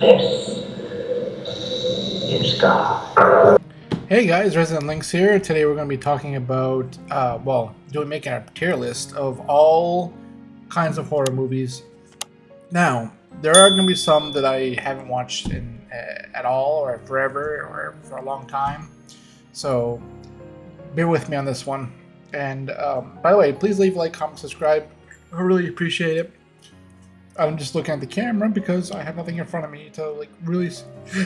This is God. Hey guys, Resident Lynx here. Today we're going to be talking about, making a tier list of all kinds of horror movies. Now, there are going to be some that I haven't watched at all, or forever, or for a long time. So, bear with me on this one. And by the way, please leave a like, comment, subscribe. I really appreciate it. I'm just looking at the camera because I have nothing in front of me to really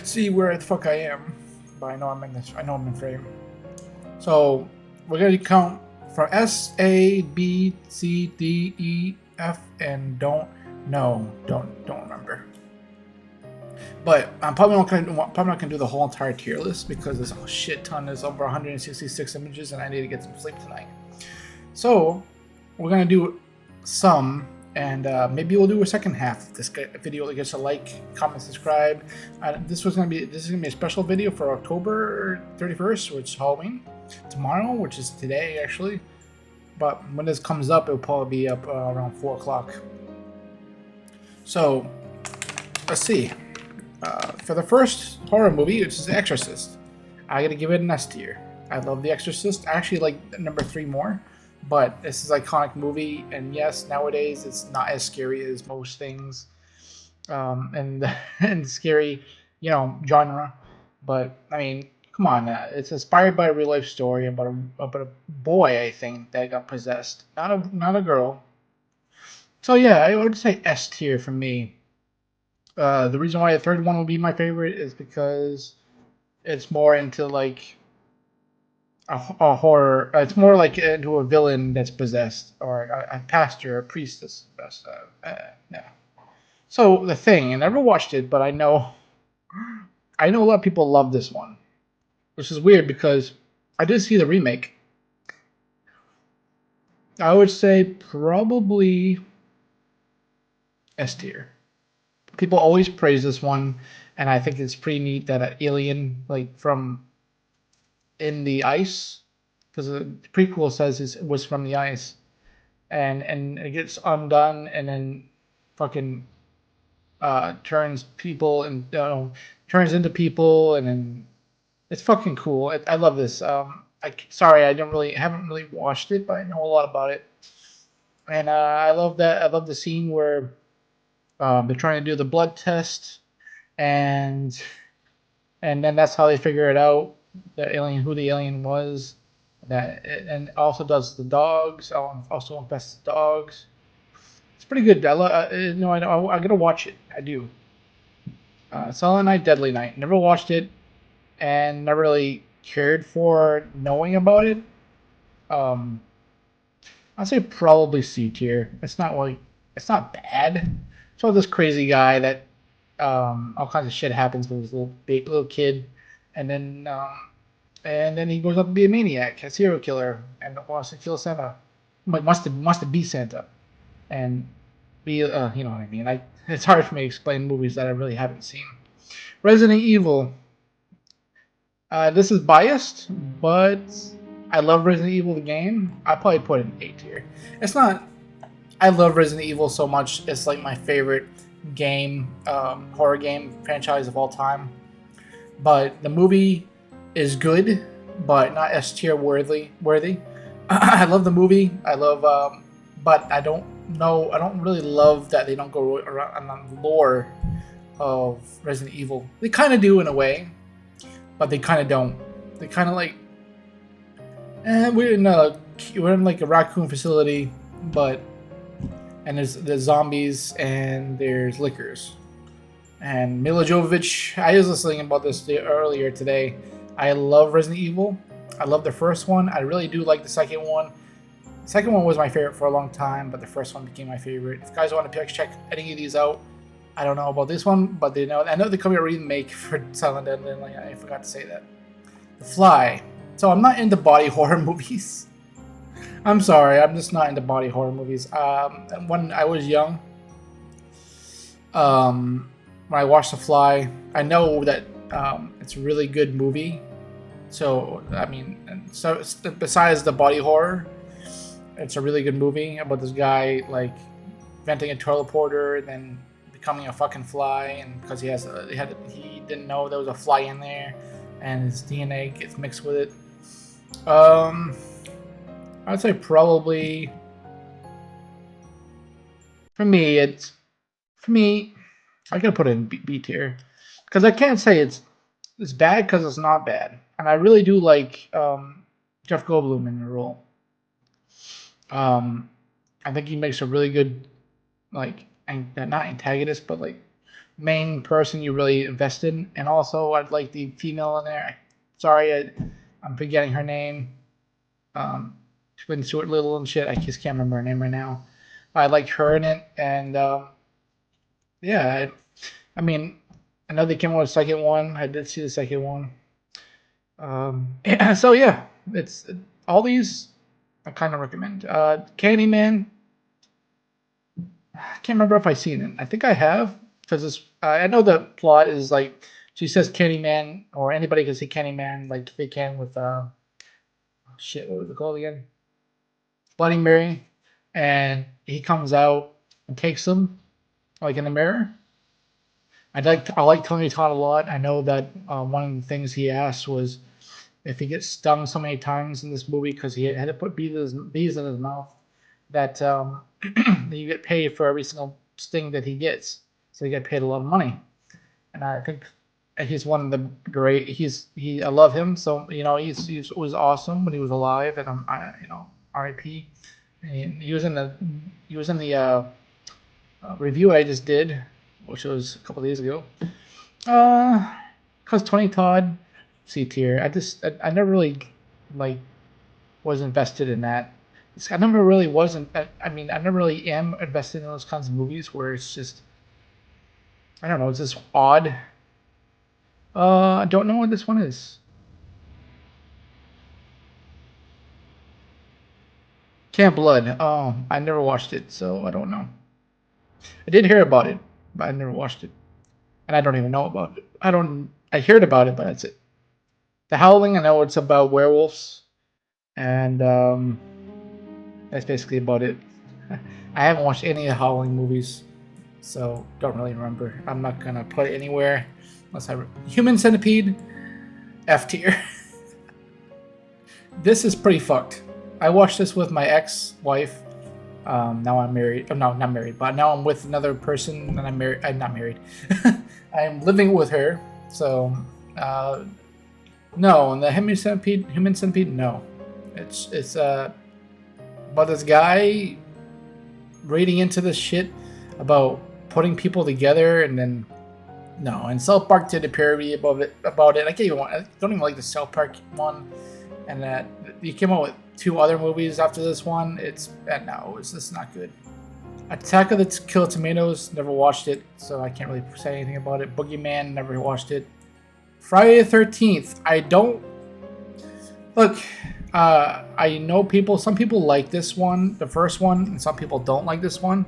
see where the fuck I am. But I know I'm in this. I know I'm in frame. So we're gonna count from S, A, B, C, D, E, F, and don't remember. But I'm probably not gonna do the whole entire tier list because there's a shit ton. There's over 166 images, and I need to get some sleep tonight. So we're gonna do some, and maybe we'll do a second half of this video that gets a like, comment, subscribe. This is gonna be a special video for October 31st, which is Halloween. Tomorrow, which is today actually, but when this comes up, it'll probably be up around 4 o'clock. So let's see. For the first horror movie, which is The Exorcist, I gotta give it an S tier. I love The Exorcist. I actually like number 3 more. But this is an iconic movie, and yes, nowadays it's not as scary as most things, and and scary, genre. But I mean, come on, it's inspired by a real life story about a boy, I think, that got possessed, not a girl. So yeah, I would say S tier for me. The reason why the third one would be my favorite is because it's more into like a horror. It's more like into a villain that's possessed, or a pastor, a priest that's possessed. Yeah. So the thing, I never watched it, but I know a lot of people love this one, which is weird because I did see the remake. I would say probably S tier. People always praise this one, and I think it's pretty neat that an alien like from in the ice, because the prequel says it was from the ice, and it gets undone, and then fucking turns people and turns into people, and then it's fucking cool. I love this. Sorry, I haven't really watched it, but I know a lot about it, and I love that. I love the scene where they're trying to do the blood test, and and then that's how they figure it out, who the alien was. That and also does the dogs. Also invests the dogs. It's pretty good. I gotta watch it. I do. Silent Night, Deadly Night. Never watched it, and never really cared for knowing about it. Um, I'd say probably C tier. It's not bad. So this crazy guy that all kinds of shit happens with his little kid, and then he goes up to be a maniac, a serial killer, and wants to kill Santa. Like wants to be Santa, and be you know what I mean. It's hard for me to explain movies that I really haven't seen. Resident Evil. This is biased, but I love Resident Evil the game. I probably put it in A tier. It's not. I love Resident Evil so much. It's like my favorite game, horror game franchise of all time. But the movie is good, but not S tier worthy. I love the movie. But I don't know. I don't really love that they don't go around on the lore of Resident Evil. They kind of do in a way, but they kind of don't. They kind of like, we're in like a raccoon facility, but and there's zombies and there's lickers. And Mila Jovovich, I was listening about this earlier today. I love Resident Evil. I love the first one. I really do like the second one. The second one was my favorite for a long time, but the first one became my favorite. If you guys want to check any of these out, I don't know about this one, but I know they're coming a remake for Silent Deadly. I forgot to say that. The Fly. So I'm not into body horror movies. I'm sorry, I'm just not into body horror movies. When I was young, when I watched The Fly, I know that it's a really good movie. So I mean, besides the body horror, it's a really good movie about this guy like inventing a teleporter, and then becoming a fucking fly, and because he didn't know there was a fly in there, and his DNA gets mixed with it. I'd say probably for me it's for me I gotta put it in B tier because I can't say it's bad because it's not bad, and I really do like Jeff Goldblum in the role. Um, I think he makes a really good like not antagonist, but like main person you really invest in. And also, I'd like the female in there. Sorry, I'm forgetting her name. She's been Stuart Little and shit. I just can't remember her name right now. I like her in it, and yeah, I mean, I know they came out with a second one. I did see the second one. So yeah, it's all these I kind of recommend. Candyman, I can't remember if I've seen it. I think I have because it's. I know the plot is like she says Candyman or anybody can say Candyman like they can with shit. What was it called again? Bloody Mary, and he comes out and takes them like in the mirror. I like Tony Todd a lot. I know that one of the things he asked was if he gets stung so many times in this movie because he had to put bees in his mouth that you get paid for every single sting that he gets. So you get paid a lot of money, and I think he's one of the great. I love him. So he was awesome when he was alive, and R.I.P. And he was in the review I just did, which was a couple of days ago. Cause Tony Todd, C tier. I never really like was invested in that. I never really wasn't. I mean, I never really am invested in those kinds of movies where it's just I don't know. It's just odd. I don't know what this one is. Camp Blood. Oh, I never watched it, so I don't know. I did hear about it, but I never watched it, and I don't even know about it. I don't. I heard about it, but that's it. The Howling. I know it's about werewolves, and that's basically about it. I haven't watched any of the Howling movies, so don't really remember. I'm not gonna put it anywhere unless Human Centipede, F tier. This is pretty fucked. I watched this with my ex-wife. Now I'm married. Oh, no, not married, but now I'm with another person, and I'm married. I'm not married. I'm living with her. So, no, and the Human Centipede, no. It's about this guy reading into this shit about putting people together, and then no. And South Park did a parody about it. I don't even like the South Park one, and that he came out with two other movies after this one. It's just not good. Attack of the Killer Tomatoes, never watched it, so I can't really say anything about it. Boogeyman, never watched it. Friday the 13th, I don't look. I know some people like this one, the first one, and some people don't like this one.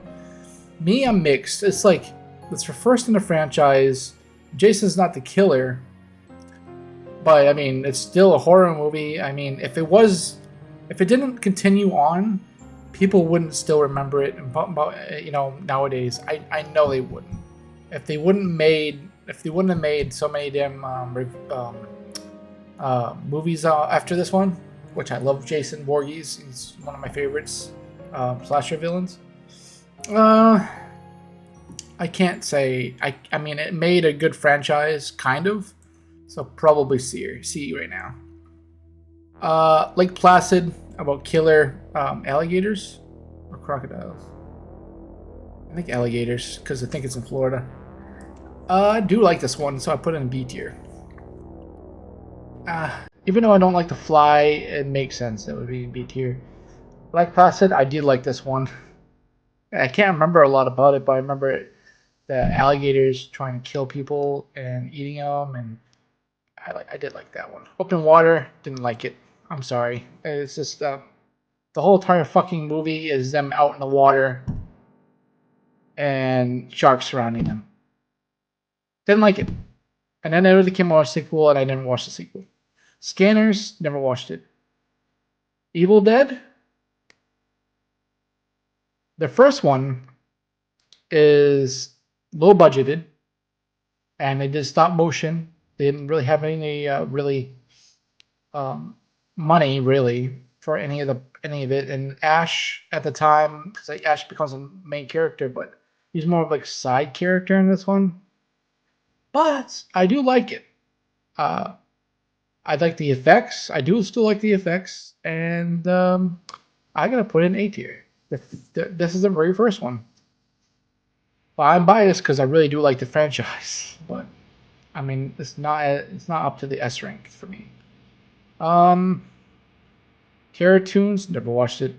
Me, I'm mixed. It's like it's the first in the franchise. Jason's not the killer, but I mean, it's still a horror movie. I mean, if it didn't continue on, people wouldn't still remember it. Nowadays, I know they wouldn't. If they wouldn't have made so many damn movies after this one, which I love Jason Voorhees. He's one of my favorites, slasher villains. I can't say. I mean, it made a good franchise, kind of. So probably see right now. Lake Placid about killer alligators or crocodiles. I think alligators because I think it's in Florida. I do like this one, so I put it in B tier. Even though I don't like the fly, it makes sense. That would be B tier. Like Placid, I did like this one. I can't remember a lot about it, but I remember the alligators trying to kill people and eating them, and I did like that one. Open Water, didn't like it. I'm sorry. It's just the whole entire fucking movie is them out in the water and sharks surrounding them. Didn't like it. And then there really came out a sequel, and I didn't watch the sequel. Scanners, never watched it. Evil Dead, the first one is low budgeted, and they did stop motion. They didn't really have any really um, money really for any of it. And Ash at the time, because like Ash becomes a main character, but he's more of like side character in this one. But I do like it. Uh, I like the effects. I do still like the effects, and I'm gonna put it in A tier. This is the very first one. Well, I'm biased because I really do like the franchise, but I mean it's not up to the S rank for me. Um, Terror Tunes, never watched it.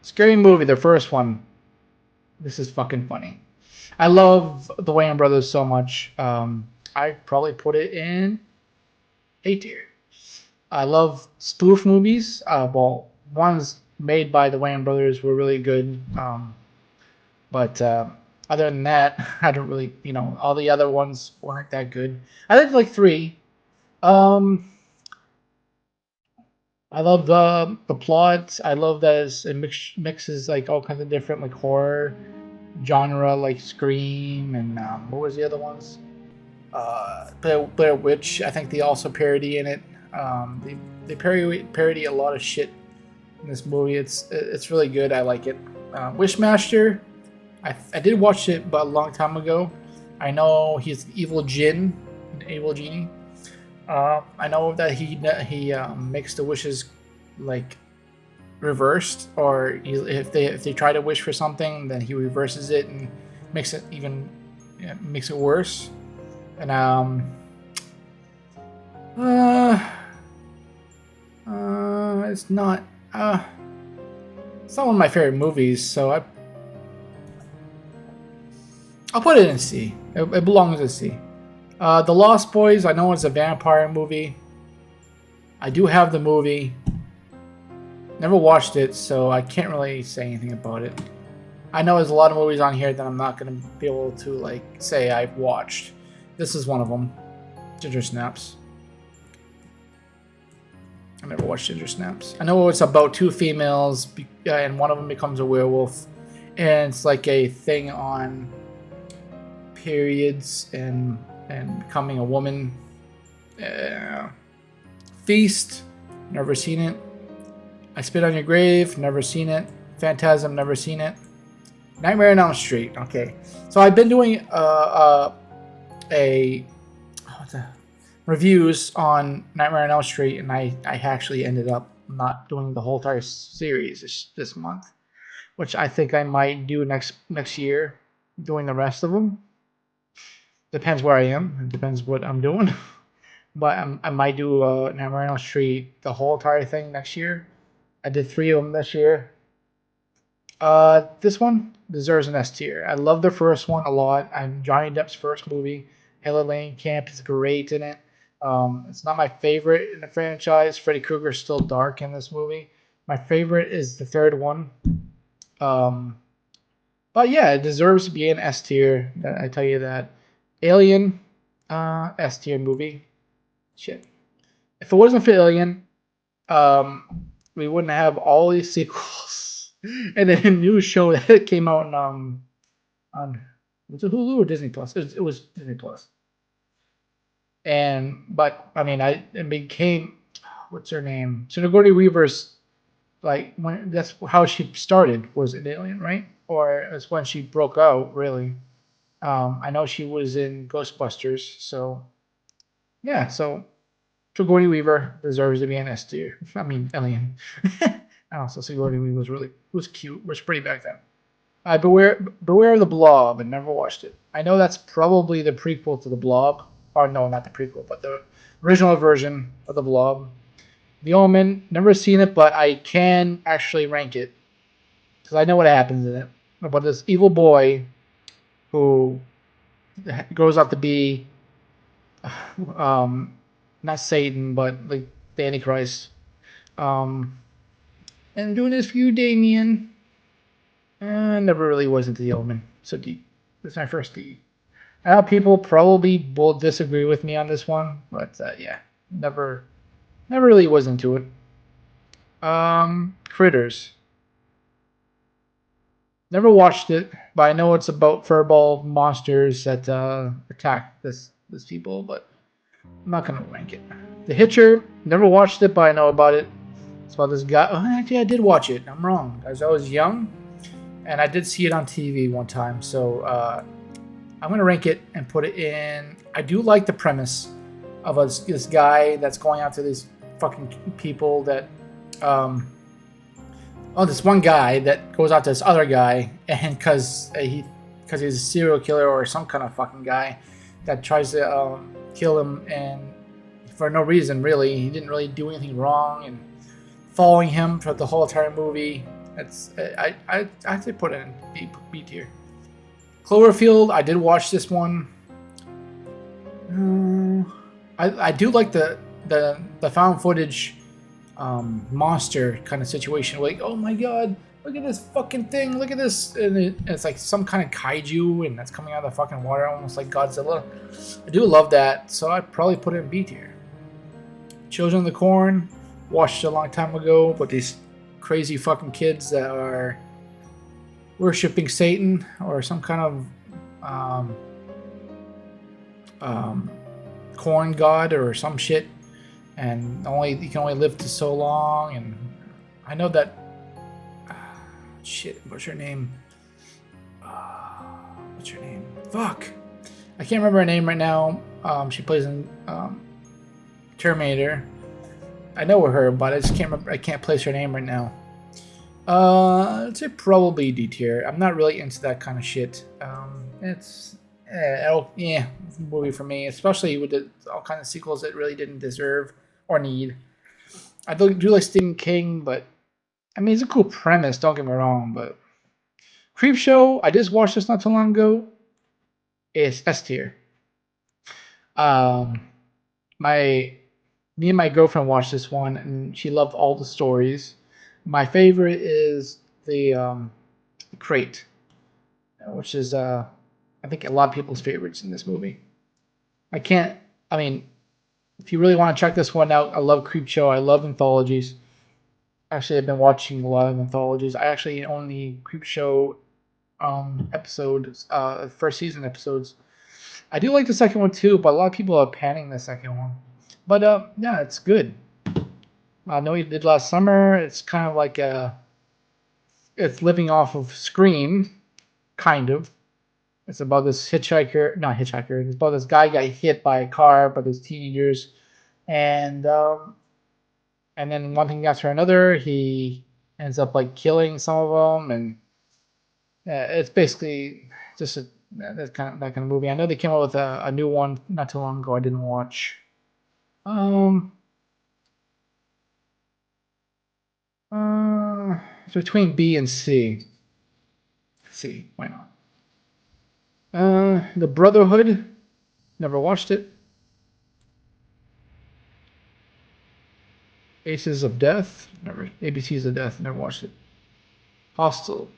Scary Movie, the first one. This is fucking funny. I love the Wayans brothers so much. I probably put it in A tier. I love spoof movies. Well, ones made by the Wayans brothers were really good. But other than that, I don't really, all the other ones weren't that good. I liked like three. Um, I love the plot. I love that it mixes like all kinds of different like horror genre, like Scream and what was the other ones? Blair Witch. I think they also parody in it. They parody a lot of shit in this movie. It's really good. I like it. Wishmaster. I did watch it, but a long time ago. I know he's an evil jinn, an evil genie. I know that he makes the wishes like reversed, or if they try to wish for something, then he reverses it and makes it even makes it worse. And uh, it's not it's not one of my favorite movies, so I'll put it in C. It belongs in C. The Lost Boys. I know it's a vampire movie. I do have the movie. Never watched it, so I can't really say anything about it. I know there's a lot of movies on here that I'm not gonna be able to like say I've watched. This is one of them. Ginger Snaps. I never watched Ginger Snaps. I know it's about two females, and one of them becomes a werewolf, and it's like a thing on periods and becoming a woman. Feast. Never seen it. I Spit on Your Grave, never seen it. Phantasm, never seen it. Nightmare on Elm Street. Okay, so I've been doing reviews on Nightmare on Elm Street, and I actually ended up not doing the whole entire series this month, which I think I might do next year, doing the rest of them. Depends where I am. It depends what I'm doing. But I might do Nightmare on Elm Street, the whole entire thing next year. I did three of them this year. This one deserves an S tier. I love the first one a lot. I'm Johnny Depp's first movie. Hella Lane Camp is great in it. It's not my favorite in the franchise. Freddy Krueger's still dark in this movie. My favorite is the third one. Um, but yeah, it deserves to be an S tier. I tell you that. Alien, S tier movie. Shit. If it wasn't for Alien, we wouldn't have all these sequels. And then a new show that came out on was it Hulu or Disney Plus? It was Disney Plus. And but I mean, it became what's her name? Sigourney Weaver's like when that's how she started was an Alien, right? Or it's when she broke out really. I know she was in Ghostbusters, so yeah. So Sigourney Weaver deserves to be an S tier. I mean, Alien. Also, Sigourney Weaver was cute. Was pretty back then. Beware of the Blob, and never watched it. I know that's probably the prequel to the Blob, or no, not the prequel, but the original version of the Blob. The Omen, never seen it, but I can actually rank it because I know what happens in it. About this evil boy who grows up to be, um, not Satan, but like the Antichrist. Um, and doing this for you, Damien. Never really was into the Omen. So D. That's my first D. I know people probably will disagree with me on this one, but yeah, never really was into it. Critters. Never watched it, but I know it's about furball monsters that attack this people. But I'm not gonna rank it. The Hitcher. Never watched it, but I know about it. It's about this guy. Oh, actually, I did watch it. I'm wrong. As I was young, and I did see it on TV one time. So I'm gonna rank it and put it in. I do like the premise of this guy that's going out to these fucking people that this one guy that goes out to this other guy, and because he's a serial killer or some kind of fucking guy that tries to kill him, and for no reason really, he didn't really do anything wrong, and following him for the whole entire movie. It's I actually put it in B tier. Cloverfield, I did watch this one. I do like the found footage monster kind of situation. Like, oh my god, look at this fucking thing, look at this, and it's like some kind of kaiju, and that's coming out of the fucking water, almost like Godzilla. I do love that, so I'd probably put it in B tier. Children of the Corn, watched it a long time ago, but these crazy fucking kids that are worshipping Satan or some kind of corn god or some shit, and you can only live to so long. And I know that shit. What's her name? What's her name? Fuck, I can't remember her name right now. She plays in Terminator. I know her, but I just can't remember. I can't place her name right now. I'd say probably D tier. I'm not really into that kind of shit. It's movie for me, especially with all kind of sequels that really didn't deserve or need. I do like Stephen King, but I mean, it's a cool premise. Don't get me wrong, but Creepshow, I just watched this not too long ago. It's S tier. Um, me and my girlfriend watched this one, and she loved all the stories. My favorite is the crate, which is I think a lot of people's favorites in this movie. I mean, if you really want to check this one out, I love Creepshow. I love anthologies. Actually, I've been watching a lot of anthologies. I actually own the Creepshow episodes, first season episodes. I do like the second one too, but a lot of people are panning the second one. But yeah, it's good. I know he did last summer. It's kind of like it's living off of Scream, kind of. It's about this not hitchhiker. It's about this guy got hit by a car by these teenagers, and then one thing after another, he ends up like killing some of them, and it's basically just that kind of movie. I know they came out with a new one not too long ago. I didn't watch. Um, it's between B and C. C, why not? The Brotherhood. Never watched it. Aces of Death. Never. ABCs of Death. Never watched it. Hostel.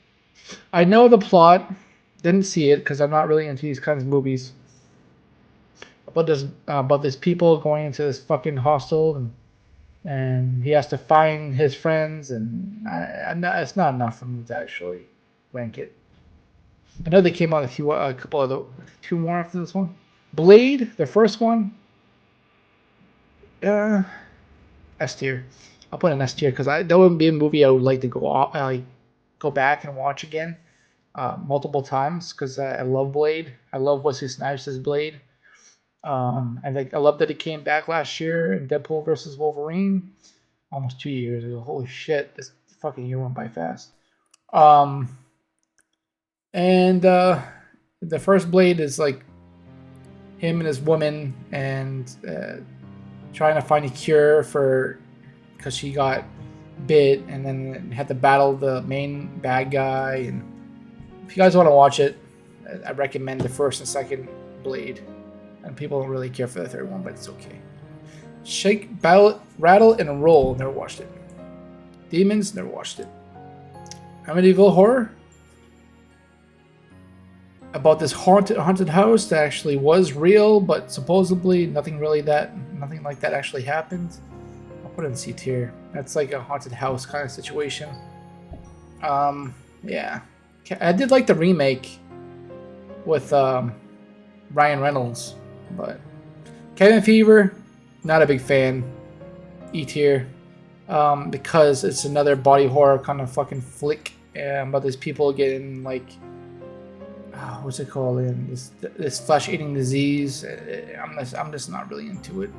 I know the plot. Didn't see it because I'm not really into these kinds of movies. About this people going into this fucking hostel, and he has to find his friends, and it's not enough for me to actually rank it. I know they came out a couple of two more after this one. Blade, the first one, uh, S tier. I'll put an S tier because that would be a movie I would like to go back and watch again, multiple times because I love Blade. I love Wesley Snipes' Blade. I love that it came back last year in Deadpool versus Wolverine, almost 2 years ago. Holy shit, this fucking year went by fast. And the first Blade is like him and his woman, and trying to find a cure for because she got bit, and then had to battle the main bad guy. And if you guys want to watch it, I recommend the first and second Blade. And people don't really care for the third one, but it's okay. Shake, Battle, Rattle, and Roll. Never watched it. Demons. Never watched it. Amityville Horror. About this haunted house that actually was real, but supposedly nothing like that actually happened. I'll put it in C tier. That's like a haunted house kind of situation. Yeah. I did like the remake with Ryan Reynolds, but Cabin Fever, not a big fan. E tier, because it's another body horror kind of fucking flick, about these people getting like, what's it called? This flesh eating disease. I'm just not really into it.